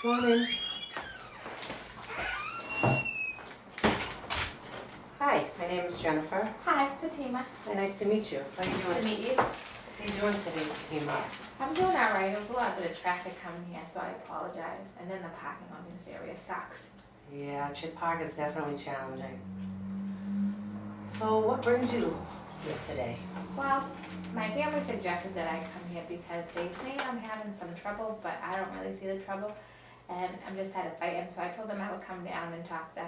Come on in. Hi, my name is Jennifer. Hi, Fatima. Hi, nice to meet you. How are you doing? Nice to meet you. How are you doing today, Fatima? I'm doing all right. There was a lot of traffic coming here, so I apologize. And then the parking lot in this area sucks. Yeah, Chip Park is definitely challenging. So what brings you here today? Well, my family suggested that I come here because they say I'm having some trouble, but I don't really see the trouble. And I'm just had a fight, and so I told them I would come down and talk to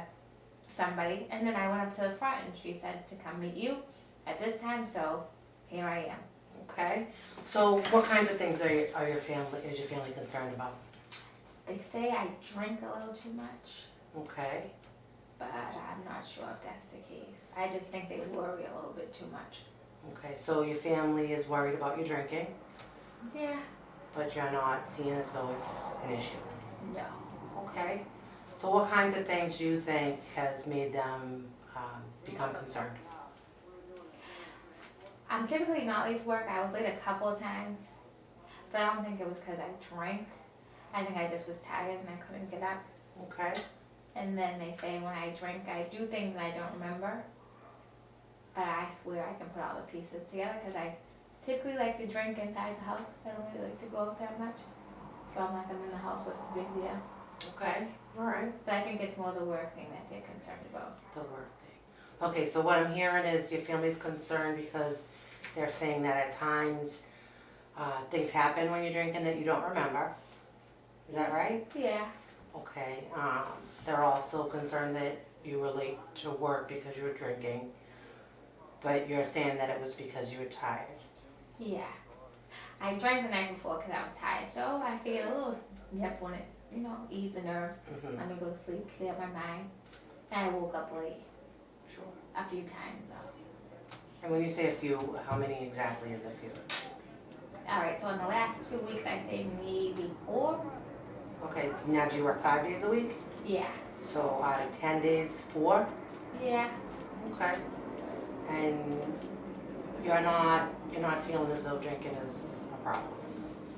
somebody. And then I went up to the front, and she said to come meet you at this time, so here I am. Okay. So what kinds of things is your family concerned about? They say I drink a little too much, Okay. but I'm not sure if that's the case. I just think they worry a little bit too much. Okay, so your family is worried about you drinking, Yeah. but you're not seeing as though it's an issue. No. Okay. So what kinds of things do you think has made them become concerned? I'm typically not late to work. I was late a couple of times, but I don't think it was because I drank. I think I just was tired and I couldn't get up. Okay. And then they say when I drink, I do things and I don't remember. But I swear I can put all the pieces together because I typically like to drink inside the house. I don't really like to go out that much. So I'm like, I'm in the house, what's the big deal? Okay. All right. But I think it's more the work thing that they're concerned about. The work thing. Okay, so what I'm hearing is your family's concerned because they're saying that at times things happen when you're drinking that you don't remember. Is that right? Yeah. Okay. They're also concerned that you were late to work because you were drinking, but you're saying that it was because you were tired. Yeah. I drank the night before because I was tired, so I figured a little nip on it, ease the nerves, let me go to sleep, clear my mind. And I woke up late Sure. a few times. And when you say a few, how many exactly is a few? Alright, so in the last 2 weeks I'd say maybe 4. Okay, now do you work 5 days a week? Yeah. So out of 10 days, 4? Yeah. Okay. And you're not feeling as though drinking is a problem?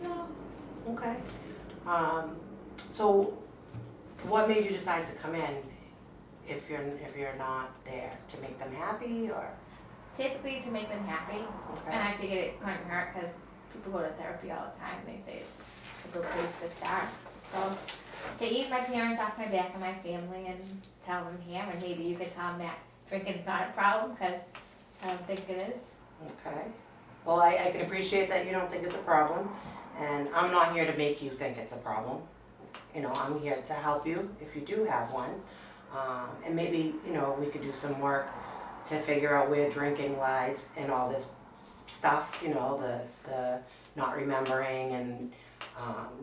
No. Okay. So what made you decide to come in if you're not there? To make them happy or? Typically to make them happy. Okay. And I figured it couldn't hurt because people go to therapy all the time. They say it's a good place to start. So to ease my parents off my back and my family and tell them here, and maybe you could tell them that drinking's not a problem because I don't think it is. Okay. Well, I can appreciate that you don't think it's a problem, and I'm not here to make you think it's a problem. I'm here to help you if you do have one, and maybe, we could do some work to figure out where drinking lies in all this stuff, the not remembering and,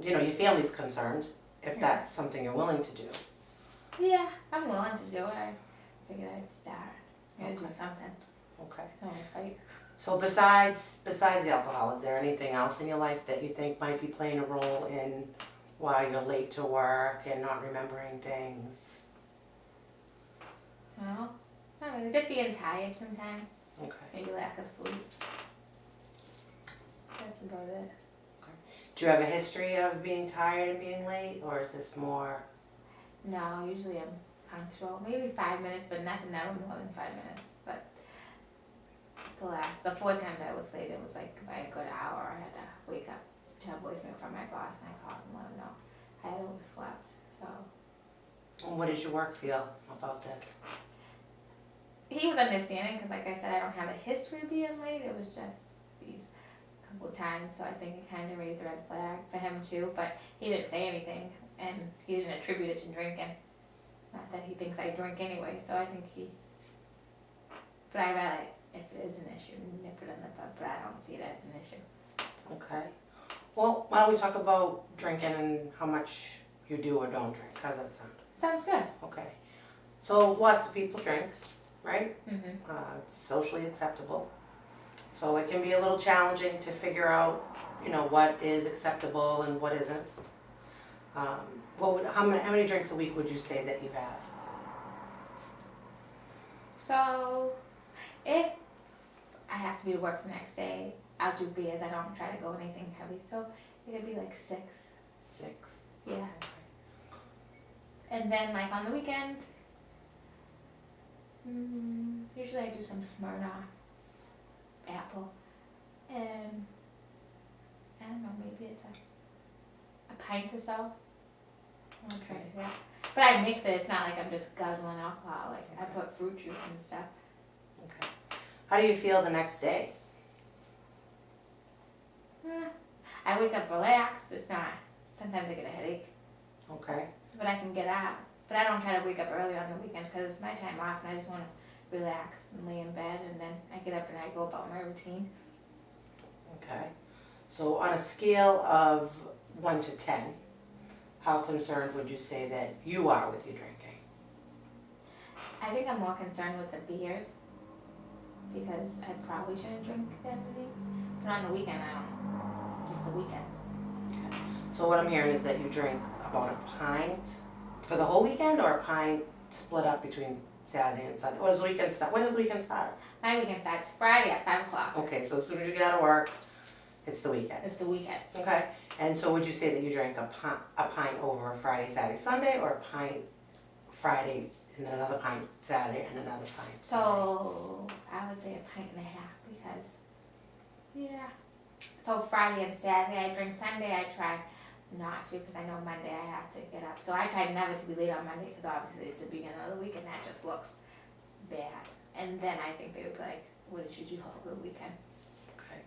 your family's concerned, if that's something you're willing to do. Yeah, I'm willing to do it. I figured I'd start. I gotta do something. Okay. I don't wanna fight. So besides the alcohol, is there anything else in your life that you think might be playing a role in why you're late to work and not remembering things? No, not really. Just being tired sometimes. Okay. Maybe lack of sleep. That's about it. Do you have a history of being tired and being late, or is this more? No, usually I'm punctual. Maybe 5 minutes, but never more than 5 minutes. But the 4 times I was late, it was like by a good hour. I had to wake up to a voicemail from my boss, and I called and let him know I had overslept. So And what does your work feel about this? he was understanding because, like I said, I don't have a history of being late. It was just these couple of times, so I think it kind of raised a red flag for him too. But he didn't say anything, and he didn't attribute it to drinking. Not that he thinks I drink anyway, so I think he. But I rather, if it is an issue, nip it in the bud. But I don't see it as an issue. Okay. Well, why don't we talk about drinking and how much you do or don't drink? How's that sound? Sounds good. Okay. So lots of people drink, right? Mhm. It's socially acceptable. So it can be a little challenging to figure out, what is acceptable and what isn't. How many drinks a week would you say that you have? So, if I have to be to work the next day, I'll do beers. I don't try to go anything heavy. So it could be like 6. 6. Yeah. And then like on the weekend, usually I do some Smirnoff apple, and I don't know, maybe it's a pint or so. I'll try it, yeah. But I mix it. It's not like I'm just guzzling alcohol. Like I put fruit juice and stuff. Okay. How do you feel the next day? I wake up relaxed. It's not. Sometimes I get a headache, Okay. but I can get out. But I don't try to wake up early on the weekends because it's my time off, and I just want to relax and lay in bed, and then I get up and I go about my routine. Okay. So on a scale of 1 to 10, how concerned would you say that you are with your drinking? I think I'm more concerned with the beers because I probably shouldn't drink that many. But on the weekend, I don't. It's the weekend. Okay. So what I'm hearing is that you drink about a pint for the whole weekend, or a pint split up between Saturday and Sunday? Or does the weekend start? When does the weekend start? My weekend starts Friday at 5 o'clock. Okay, so as soon as you get out of work, it's the weekend. It's the weekend. Okay. And so would you say that you drank a pint over Friday, Saturday, Sunday, or a pint Friday and then another pint Saturday and another pint? So I would say a pint and a half because, yeah. So Friday and Saturday I drink. Sunday I try not to because I know Monday I have to get up. So I try never to be late on Monday because obviously it's the beginning of the week and that just looks bad. And then I think they would be like, what did you do over the weekend? Okay.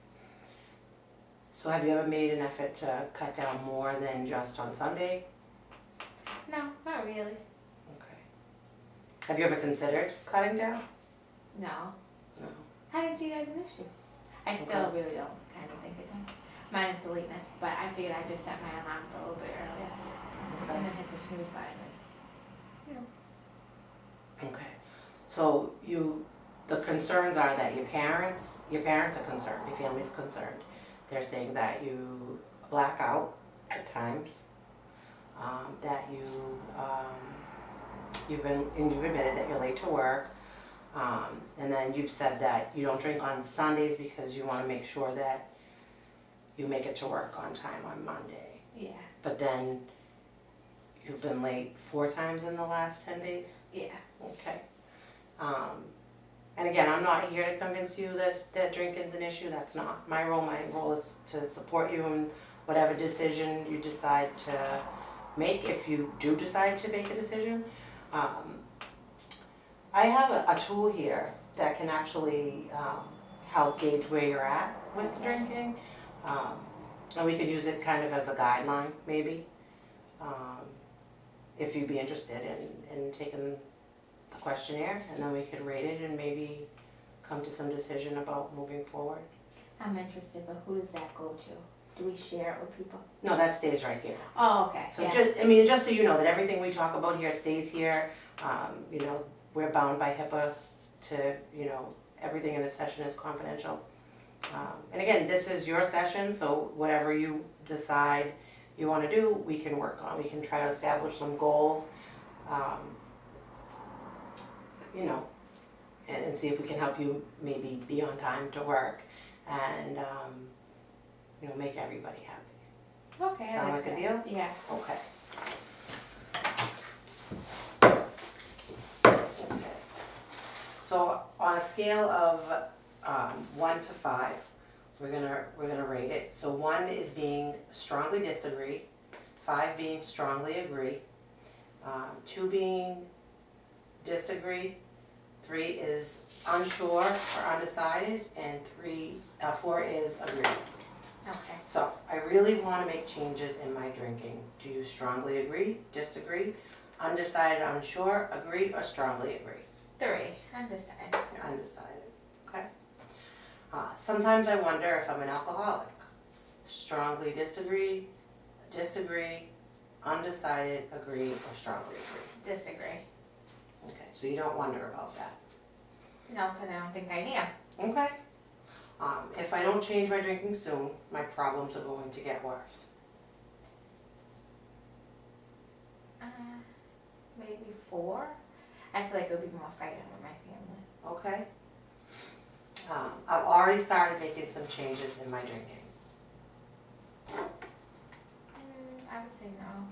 So have you ever made an effort to cut down more than just on Sunday? No, not really. Okay. Have you ever considered cutting down? No. No. I didn't see it as an issue. I still really don't kind of think it's a minus the lateness, but I figured I'd just set my alarm for a little bit earlier Okay. and then hit the snooze button and, Okay. So the concerns are that your parents are concerned, your family's concerned. They're saying that you black out at times, that you've admitted that you're late to work, and then you've said that you don't drink on Sundays because you want to make sure that you make it to work on time on Monday. yeah. But then you've been late 4 times in the last 10 days? Yeah. Okay. And again, I'm not here to convince you that drinking's an issue. That's not my role. My role is to support you in whatever decision you decide to make, if you do decide to make a decision. I have a tool here that can actually help gauge where you're at with the drinking. And we could use it kind of as a guideline, maybe, if you'd be interested in taking the questionnaire, and then we could rate it and maybe come to some decision about moving forward. I'm interested, but who does that go to? Do we share it with people? No, that stays right here. Oh, okay. So Yeah. just so you know that everything we talk about here stays here. We're bound by HIPAA to, everything in this session is confidential. And again, this is your session, so whatever you decide you want to do, we can work on. We can try to establish some goals, and see if we can help you maybe be on time to work and, make everybody happy. Okay. Sound like a deal? Yeah. Okay. So on a scale of 1 to 5, we're gonna rate it. So 1 is being strongly disagree, 5 being strongly agree, 2 being disagree, 3 is unsure or undecided, and 4 is agree. Okay. So I really want to make changes in my drinking. Do you strongly agree, disagree, undecided, unsure, agree, or strongly agree? 3. Undecided. Undecided. Okay. Sometimes I wonder if I'm an alcoholic. Strongly disagree, undecided, agree, or strongly agree. Disagree. Okay, so you don't wonder about that. No, because I don't think I am. Okay. If I don't change my drinking soon, my problems are going to get worse. Maybe 4. I feel like it would be more fighting with my family. Okay. I've already started making some changes in my drinking. I would say no.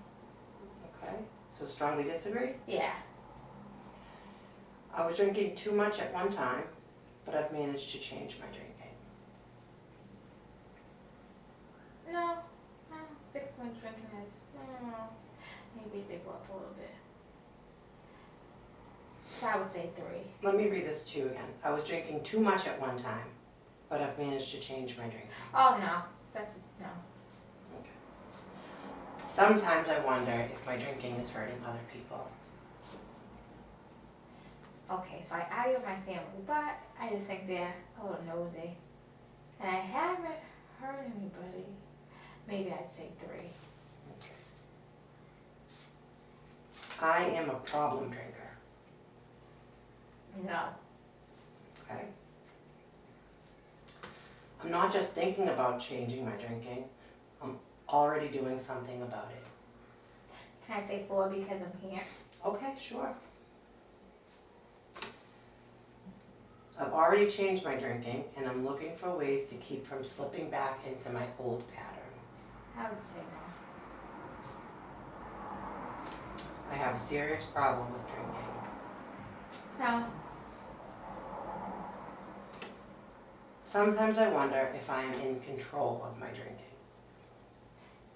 Okay. So strongly disagree? Yeah. I was drinking too much at one time, but I've managed to change my drinking. No, I don't think my drinking has, I don't know, maybe it did go up a little bit. So I would say 3. Let me read this to you again. I was drinking too much at one time, but I've managed to change my drinking. Oh, no, that's, no. Okay. Sometimes I wonder if my drinking is hurting other people. Okay, so I argue with my family, but I just think they're a little nosy. And I haven't hurt anybody. Maybe I'd say 3. Okay. I am a problem drinker. No. Okay. I'm not just thinking about changing my drinking. I'm already doing something about it. Can I say 4 because I'm here? Okay, sure. I've already changed my drinking and I'm looking for ways to keep from slipping back into my old pattern. I would say I have a serious problem with drinking. no. No. Sometimes I wonder if I am in control of my drinking.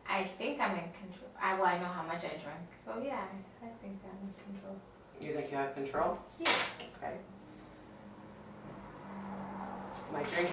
I think I'm in control. I know how much I drink. So yeah, I think I'm in control. You think you have control? Yeah. Okay. My drinking